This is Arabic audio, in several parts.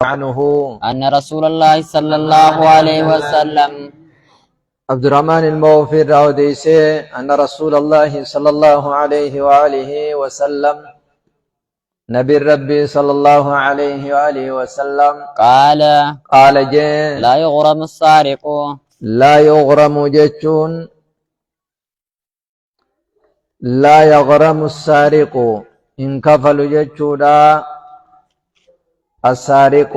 عنه أن رسول الله صلى الله عليه وسلم عبد الرحمن الموفر راوديسي أن رسول الله صلى الله عليه وآله وسلم نبي ربي صلى الله عليه وآله وسلم قال جي لا يغرم السارق لا يغرم جتون لا يغرم السارق إن كفل جتودا السارق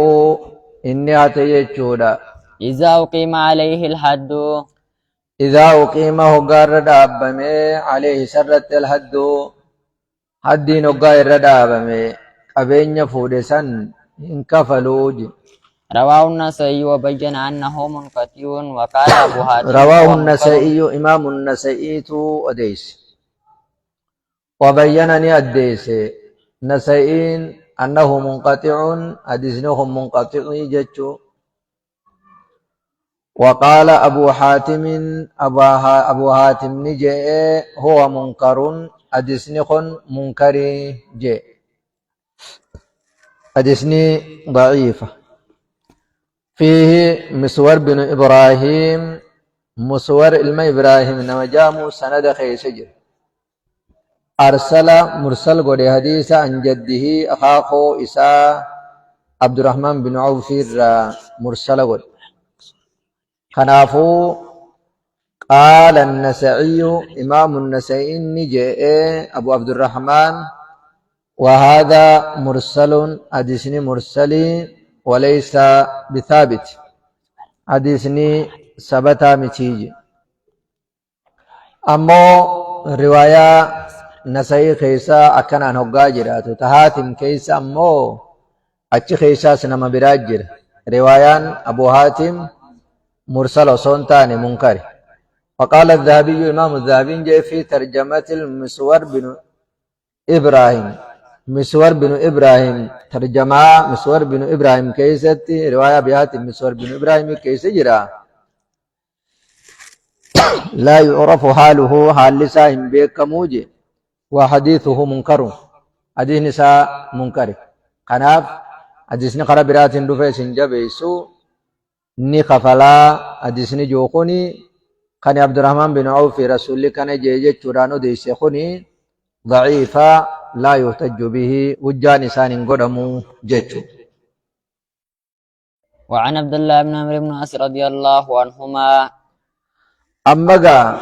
إني أتي جتودا إذا أقيم عليه الحد إذا أقيم هقار دابمي عليه سرت الحد حدين هقار دابمي أبين فودسا إن كفلوج رواه النسائي وبين أنه منقطع وقال أبو حاتم رواه النسائي إمام النسائي أديس وبينني أديس نسائين أنه منقطع أديسنهم منقطع جتشو وقال أبو حاتم أبو حاتم نجي هو منكر أديسنخن منكري جي أديسني ضعيفة فيه مسور بن إبراهيم مسور إلما إبراهيم نما جامو سند خيسجر أرسل مرسل قد حديث عن جده أخاخو إساء عبد الرحمن بن عوف مرسل قد خنافو قال النسائي إمام النسائي نجئ أبو عبد الرحمن وهذا مرسل حديثني مرسلي وليس بثابت حديثني ثبتا متيجي أمو رواية نسائي خيسا أكنا نقاجرات تهاتم كيسا أمو أتش خيسا سنما براجر روايان أبو هاتم مرسل صنتاني منكر وقال الذهبي إمام الذهبي جاء في ترجمة المسور بن إبراهيم مسور بن إبراهيم ترجمة مسور بن إبراهيم كيست رواية بهات مسور بن إبراهيم كيس جرا لا يعرف حاله حال لساهم بيك موجي وحديثه منكر حديث نساء منكر قناف حديث نقرأ برات دفع سنجبيسو ني خفلا حديث نجوخني كان عبد الرحمن بن عوف رسول كان جيجي چورانو ديسيخني ضعيفا لا يحتج به وجان إنسان قدمو جيتو وعن عبد الله بن عمرو بن عاص رضي الله عنهما أما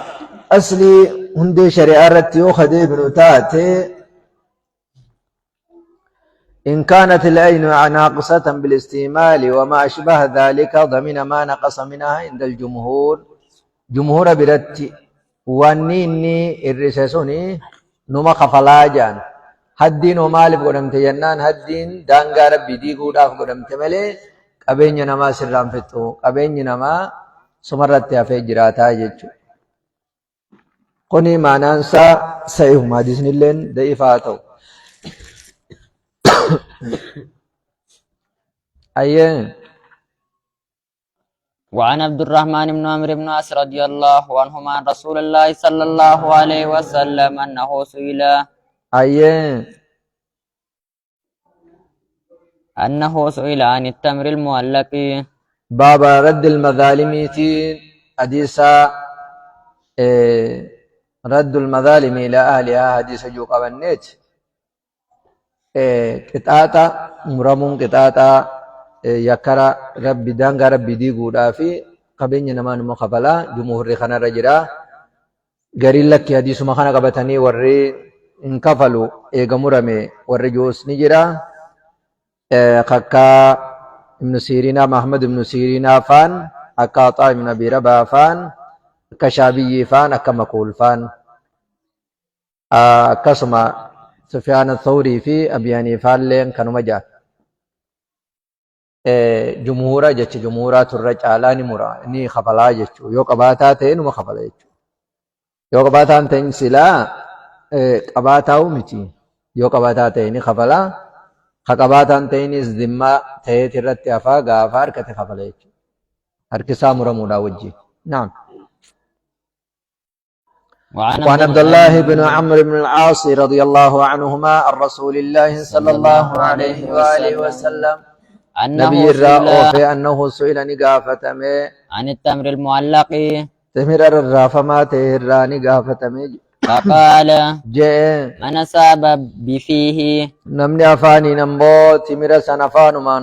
أصلي هندي شريعة رتيو خدي بن تاتي إن كانت العين ناقصة بالاستعمال وما أشبه ذلك ضمن ما نقص منها عند الجمهور جمهور برتي وانيني الرسسوني نما خفلاجان هدين ومالف قدمت جنان هدين دانغا ربي دي قداف قدمت ملي قبين نما سرام فتو قبين نما سمرت يافي جراتا جيچو قني مانانسا سيهم ما ديسن اللين دئفاتو أيه وعن عبد الرحمن بن عمرو بن عاص رضي الله عنهما عن رسول الله صلى الله عليه وسلم أنه سئل أنه سئل عن التمر المعلق باب رد المظالم حديثا رد المظالم إلى أهلها حديث جو قبنيت قطاطا مرمون قطاطا يكرا ربي دانغا ربي دي قودا في قبين نمان مخفلا جمهور خنا رجرا غريل لك حديث مخانا قبتني ورّي انكفلوا ايغمرمي ورّي جوس نجرا خكا ابن سيرين محمد ابن سيرين فان أكاطا ابن أبي ربا فان كشابي فان أكمكول فان كسما سفيان الثوري في أبي حنيفة لين كانوا مجا جمهورا جچ جمهورا ترج علاني مرا ني خفلا جچ يو قباتا تين ما خفلا جچ يو قباتا تين سلا قباتاو مچي يو قباتا تين خفلا خقباتا تين ذمه تيت رت افا غافار كت خفلا جچ هر كسا مرا مودا وجي نعم وعن عبد الله بن عمرو بن العاص رضي الله عنهما عن رسول الله صلى الله عليه وآله وسلم أنه نبي سئل الرأو في أنه سئل نقافتمي عن التمر المعلق تمر الرافما تهرا نقافتمي فقال جاء من أصاب بفيه نمني أفاني نمبو تمر سنفان من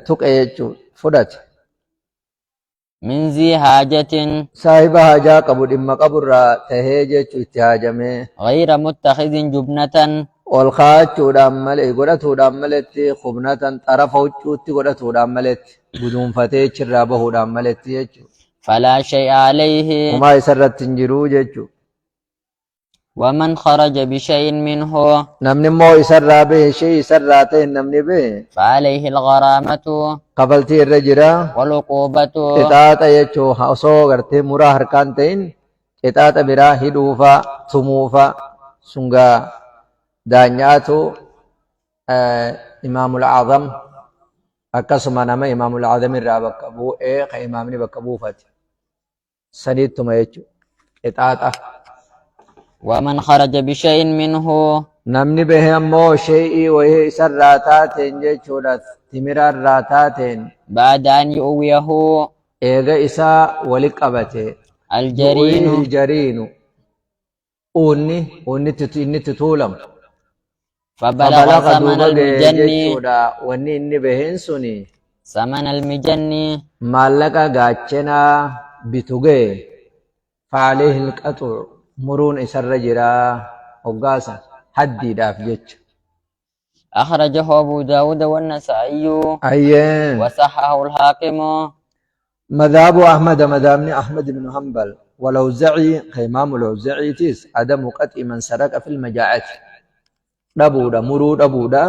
تقيتشو فدت من ذي حاجة صاحب حاجة قبو دم قبر تهيجتشو اتهاجمي غير متخذ جبنة olkaachuudhaan malee godhatuudhaan maletti khubnatan xarafa huccuutti godhatuudhaan maletti guduunfatee chirraa bahuudhaan maletti jechuudha. فلا شيء عليه Homaa isarratti hin jiruu jechuudha. ومن خرج بشيء منه Namni immoo isarraa bahe ishee isarraa ta'e namni bahe فعليه الغرامة kafaltii irra jira. والعقوبة Qixaaxa jechuun osoo gartee muraa harkaan ta'in qixaaxa biraa hidhuufa tumuufa sungaa daanyaatu imaamul azam akkasuma nama imaamul azam irraa bakka bu'ee ka imaamni bakka buufate saniittuma jechuudha. Qixaaxa. ومن خرج بشيء منه Namni bahe ammoo shee'ii wayii isarraa taateen jechuudha. Timirarraa taateen بعد أن يؤويه eega isaa wali qabate. الجرين Jariinu inni itti tuulamu. فبلغ ثمن duuba ga'e المجن jechuudha. Wanni inni baheen suni ثمن المجن maallaqa gaachanaa bitu ga'e faalee hilqaxu muruun isarra jiraa hoggaasa haddiidhaaf jecha. أخرجه أبو داود والنسائي Ayyeen وصححه الحاكم مذهب أحمد مذهبني أحمد بن حنبل والأوزعي إمام الأوزعي تيس عدم قطع من سرق في المجاعة دبودا مرود دبودا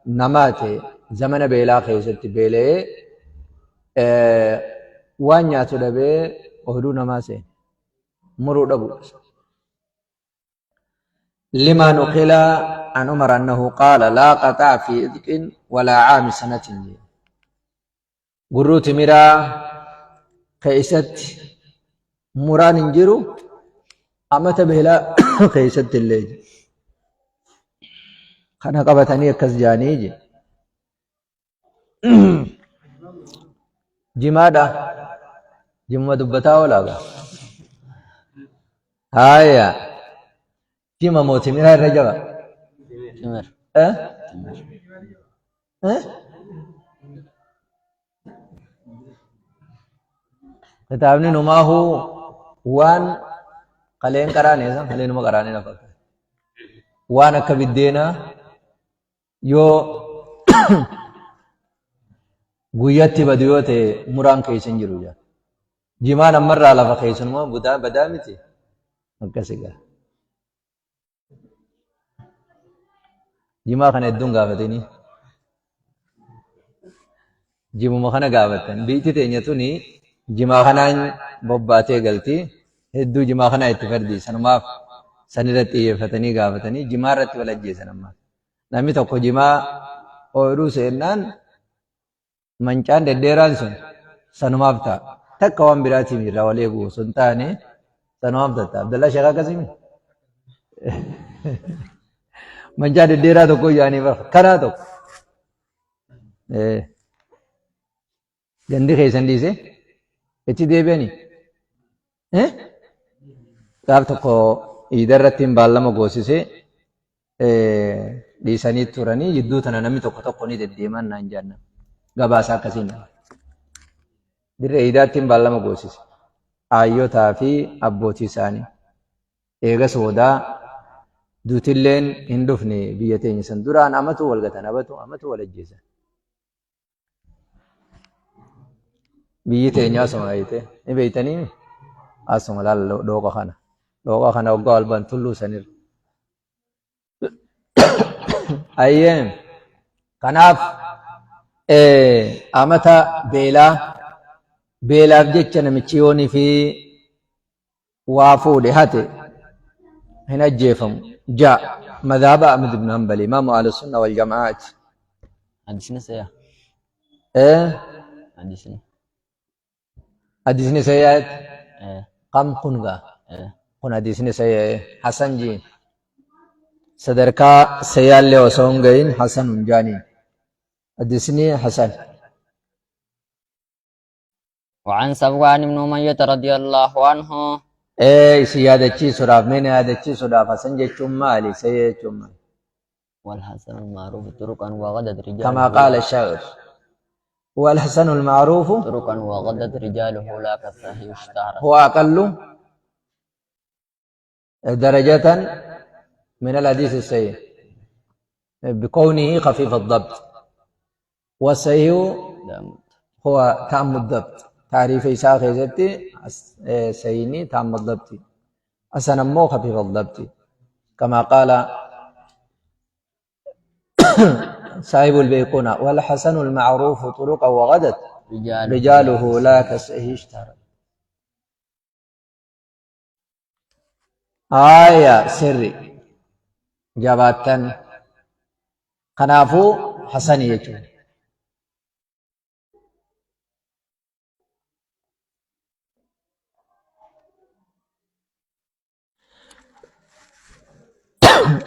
نماتي زمن بيلا خيست بيلي وان ياتو دبي أهدو نماسي مرود دبودا لما نقل عن عمر أنه قال لا قطع في إذك ولا عام سنة قروت مرا خيست مران انجرو أمت بهلا خيست الليل خانا قبتني كز جانيجي جمادا جمع دبتا ولا هايا جمع موتي مرا رجبا تمر اه اه kitaabni numaahu waan qaleen qaraane san qaleen numa qaraane na fakkaata waan akka biddeenaa yoo guyyatti badu yoo ta'e muraan keessa hin jiru jaa jimaan ammarraa lafa keessumaa badaa miti akkas egaa jimaa kana hedduun gaafatanii jimuma kana gaafatan biitti teenya tuni jimaa kanaan bobbaatee galti hedduu jimaa kanaa itti fardi sanumaaf sanirratti xiyyeeffatanii gaafatanii jimaa irratti wal ajjeesan ammaa namni tokko jimaa ooyiruu seennaan mancaan deddeeraan sun sanumaaf ta'a takka waan biraatiin irraa wal eegu sun taane sanumaaf ta'a Abdallaa Sheekh akkasimi mancaa deddeeraa tokko ijaanii bara kanaa tokko gandi keessan dhiise itti deebi'ani gaaf tokko iidarratti hin baallama goosisee dhiisanii turanii jidduu tana namni tokko ni deddeeman naan jaanna gabaasaa akkasiin dirree iidaatti hin baallama goosise aayyotaa fi abbootii isaanii eega soodaa duutilleen hin dhufne biyya teenya san duraan amatu wal gatan amatu wal ajjeesan biyyi teenya asuma ayite ni beeytanii asuma laal dhooqa kana waggaa walban tulluu sanir ayyeen kanaaf amata beelaaf jecha namichi yoonii fi waa fuudhe hate hin ajjeefamu ja madhaba Ahmad ibn Hanbal imaamu ahli sunna wal jamaa'at حدثنا سيا حدثنا hadisni sayyaat إيه qam kun gaa إيه kun hadisni sayyaa hasan jiin sadarkaa sayyaallee osoo hin gahin hasan hin jaaniin حدثني حسن. وعن صفوان بن أمية رضي الله عنه سيادتي سراف من سيادتي سراف حسن جتشم مالي سيجتشم مالي والحسن المعروف طرقا وغدت رجاله كما قال الشاعر هو الحسن المعروف طرقا وغدت رجاله لا كالصحيح اشتهر هو أقل درجة من الحديث السيء بكونه خفيف الضبط، والسيء هو تام الضبط. تعريف إساء خيزتي سيني تام الضبط، أسنا مو خفيف الضبط كما قال صاحب البيقونة والحسن المعروف طرقا وغدت رجاله لا كالصحيح اشتهر. آية سري جابتن خنافو حسن يجون.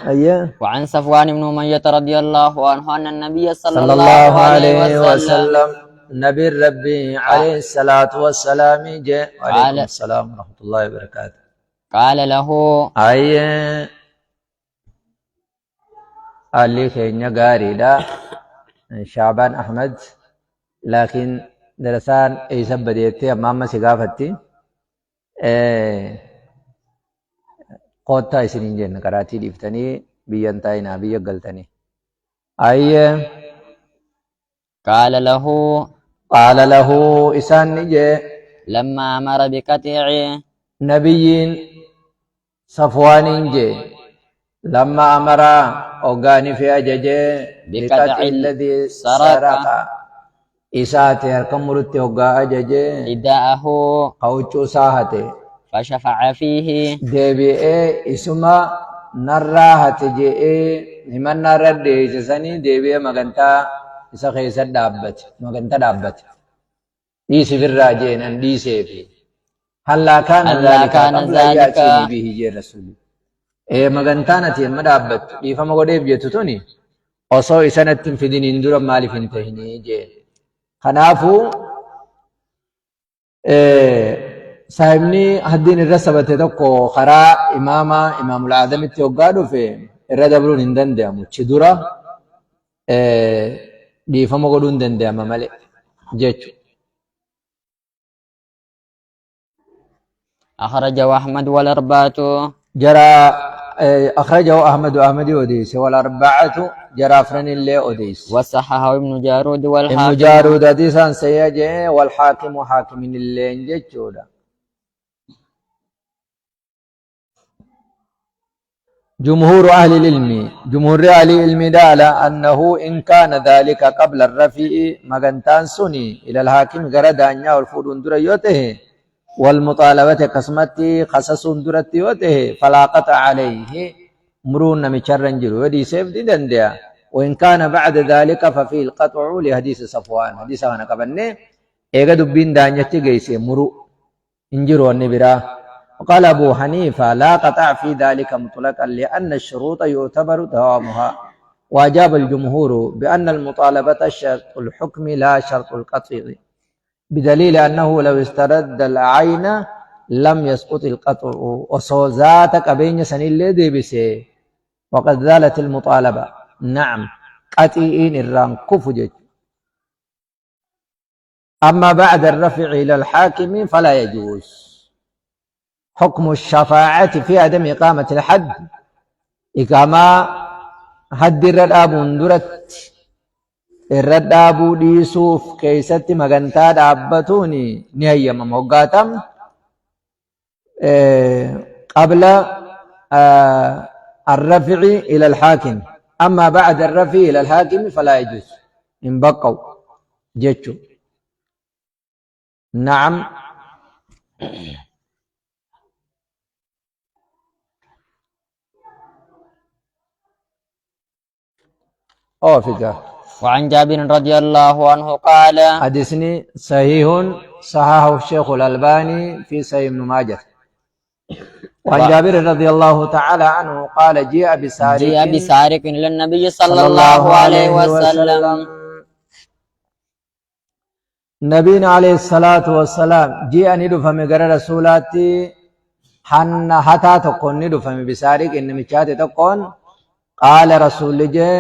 أيه. وعن صفوان بن أمية رضي الله عنه أن النبي صلى صلى الله عليه وسلم نبي ربي عليه الصلاة والسلام جاء. وعليكم السلام ورحمة الله وبركاته. قال له أيه اللي خينيا غاري دا شعبان أحمد، لكن درسان إيسا بديتي أمام سقافتي قوتا إسنين جن كراتي ديفتني بيانتاينا بيا قلتني. أيه قال له إسان نجي لما أمر بقطع نبيين صفوان جي لما أمر أوغاني في أججي بقطع الذي سرق إساتي هركم مرتي أوغا أججي رداءه قوچو ساهتي فشفع فيه ديبئي إسما نراهت جئي نمان نرد إسساني ديبئي مغنتا إسا خيسا دابت مغنتا دابت إيسي في الراجين أن ديسي في هلا كان ذلك قبل يأتيني به جي رسولي مغنتانا تيما دابت إيفا مغديب جتتوني أصو إسانت في دين اندور مالي فنتهني جي خنافو صاحبني هدين الرسبة تتوقع خراء إمام العالم التوقعدو في الردبرون اندن ديامو چدورا ديفا مغدون دن دياما مالي جيچو. أخرجه أحمد والأربعة جرى أخرجه أحمد وديس والأربعة جرى فرن اللي وديس وصححه ابن جارود والحاكم. ابن جارود حديثا سيجي والحاكم حاكم اللي انجتشودا. جمهور أهل العلم دالا أنه إن كان ذلك قبل الرفع مغنتان سني إلى الحاكم غرد أنيا والفودون دريوته والمطالبة قسمتي خصص درتيوته فلا قطع عليه مرون مشرنجر ودي سيف دي دنديا. وإن كان بعد ذلك ففي القطع لحديث صفوان حديث أنا قبلني إيغا دبين دانيتي جيسي مرو انجروا النبرا. وقال أبو حنيفة لا قطع في ذلك مطلقا لأن الشروط يعتبر دوامها. وأجاب الجمهور بأن المطالبة شرط الحكم لا شرط القطع، بدليل أنه لو استرد العين لم يسقط القطع وصوزاتك بين سنين لدي بسي وقد زالت المطالبة. نعم قطعين الران كفجج. أما بعد الرفع إلى الحاكم فلا يجوز. حكم الشفاعة في عدم إقامة الحد إقامة حد الرداب اندرت الرداب ديسوف كيست مغنتا دابتوني نهاية مموقاتم قبل الرفع إلى الحاكم. أما بعد الرفع إلى الحاكم فلا يجوز إن بقوا جيتشو. نعم. فكرة. وعن جابر رضي الله عنه قال حديثني صحيح صححه الشيخ الألباني في صحيح ابن ماجه. وعن جابر رضي الله تعالى عنه قال جيء بسارق إلى النبي صلى الله عليه وسلم نبينا عليه الصلاة والسلام جاء ندفع مقرر رسولاتي حن حتا تقون ندفع بسارق إن مشات تقون قال رسول جي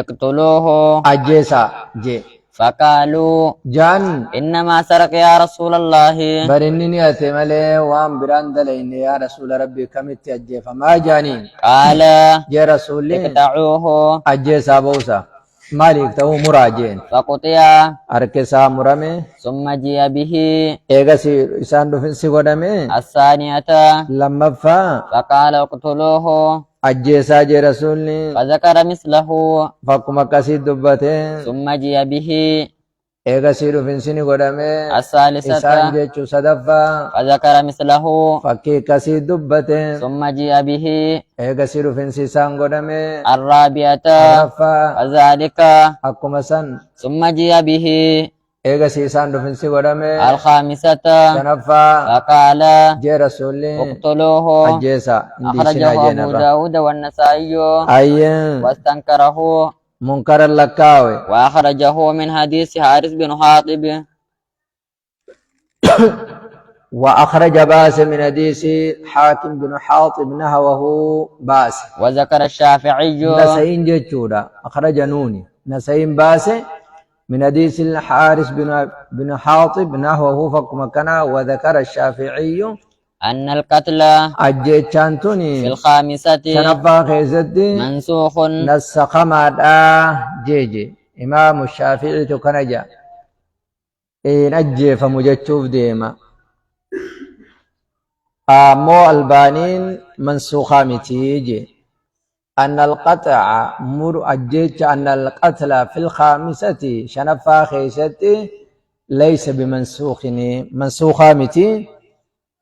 اقتلوه أجيسا جي فقالوا جان إنما سرق يا رسول الله برنني أتملي وام براند لين يا رسول ربي كمت أجي فما جانين قال يا رسول اقطعوه أجيسا بوسا مالك تو مراجين فقطع أركسا مرمي ثم جيء به إيغا إسان دفن سيغدمي الثانية لما فا فقال اقتلوه أجيسا جي رسولني فذكر مثله فكما كسيد دبته ثم جيء به إيغا دفن سيني غدمي الثالثة إسان جيچو صدفا فذكر مثله فكي كسيد دبته ثم جيء به إيغا دفن سيسان غدمي الرابعة رفا وذلك أكما سن ثم جيء به إيغا سيسان دفن سي غدمي الخامسة شنفا فقال جي رسولي اقتلوه أجيسا أخرجه أبو داود والنسائي أيين واستنكره منكر اللكاوي وأخرجه من حديث حارث بن حاطب وأخرج باس من حديث حاكم بن حاطب نهوه باس وذكر الشافعي نسين جتشودا أخرج نوني نسين باس من حديث الحارث بن حاطب نهوه فقم كنا وذكر الشافعي أن القتل أجيتشانتوني في الخامسة شنفا خيزدي منسوخ نسخ مادا جيجي إمام الشافعي تكنجا إن أجي فمجتشوف ديما مو البانين منسوخة متيجي أن القطع مر أجيتش أن القتل في الخامسة شنفا خيزدي ليس بمنسوخ منسوخة متي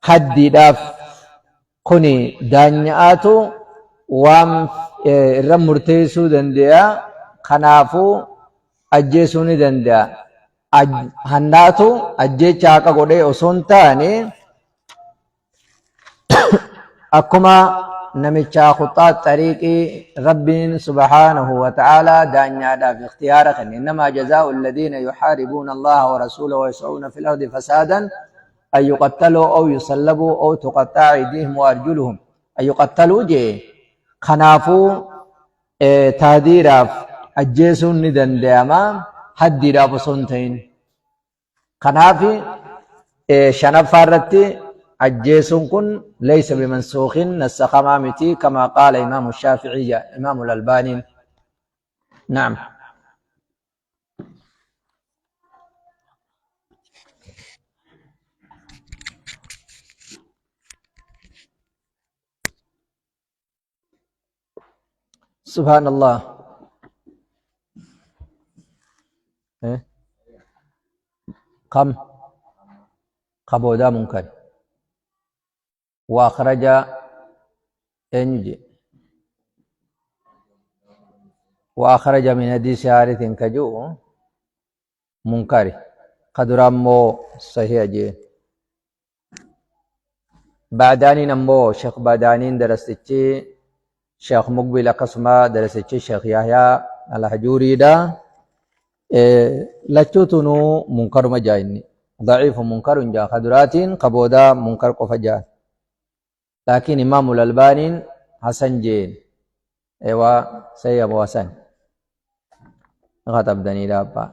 حدي داف كوني دانياتو وام رمرتيسو دنديا خنافو أجيسوني دنديا هنداتو أجيچا آقا قده أسونتاني أكما نميچا خطات طريقي ربين سبحانه وتعالى دانيا دا في اختيارك إنما جزاء الذين يحاربون الله ورسوله ويسعون في الأرض فسادا أن يقتلوا أو يصلبوا أو تقطع أيديهم وأرجلهم أن يقتلوا جي خنافو تهديراف أجيسون ندن دياما هديراف سنتين خنافي شنفارتي أجيسون كن ليس بمنسوخ نسخ مامتي كما قال إمام الشافعي إمام الألباني نعم سبحان الله كم خبودا منكر وأخرج إنجي وأخرج من حديث حارث كجو منكر قدرامو صحيح جي بعداني نمو شيخ بعدانين درستي شيخ مقبل قسمة درستي شيخ يحيى الحجوري دا لچوتنو منكر مجايني ضعيف منكر جا خدراتين قبودا منكر قفجا لكن إمام الألباني حسن جين ايوا سيب وسن غتب دني لابا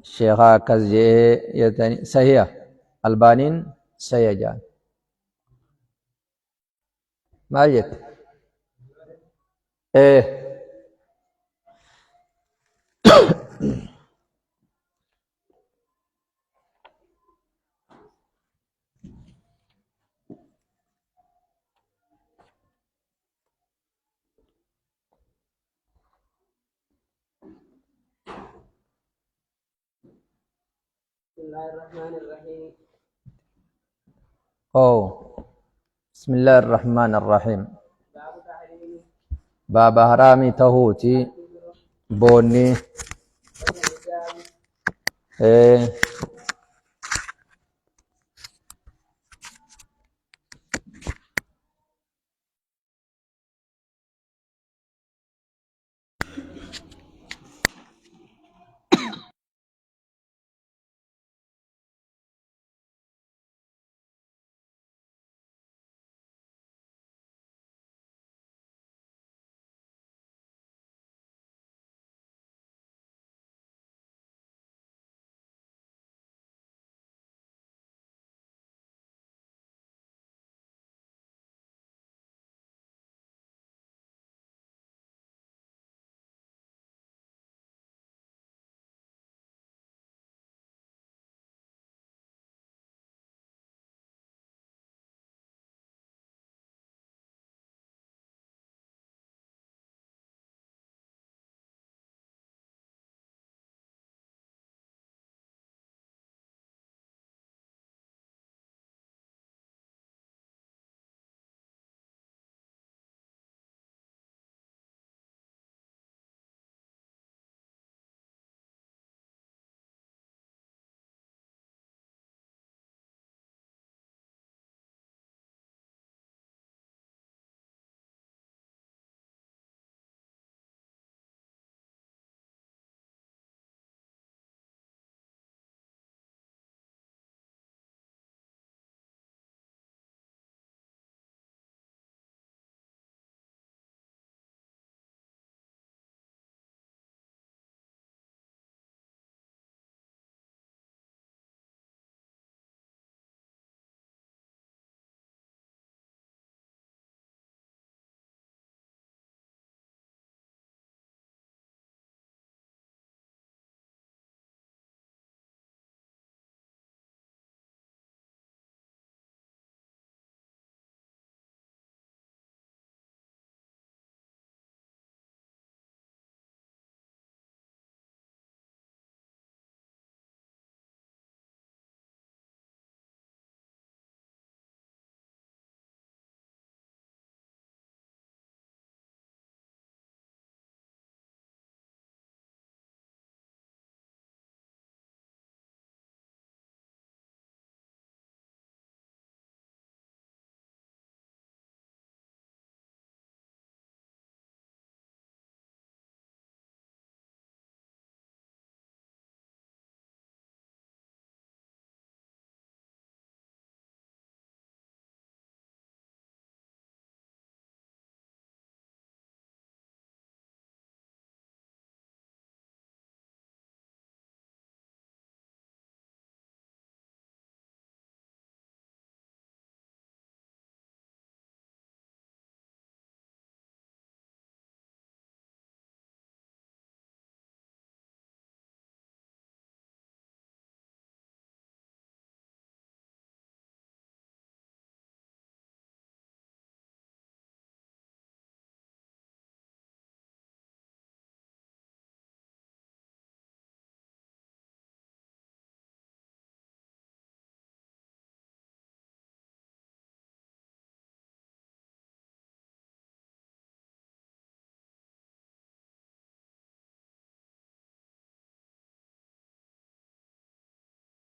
شيخا كزجي يتني صحيح البانين سيجان ما جت ايه بسم الله الرحمن الرحيم بسم الله الرحمن الرحيم باب تحريم باب حرامي تهوتي بوني الرجال ايه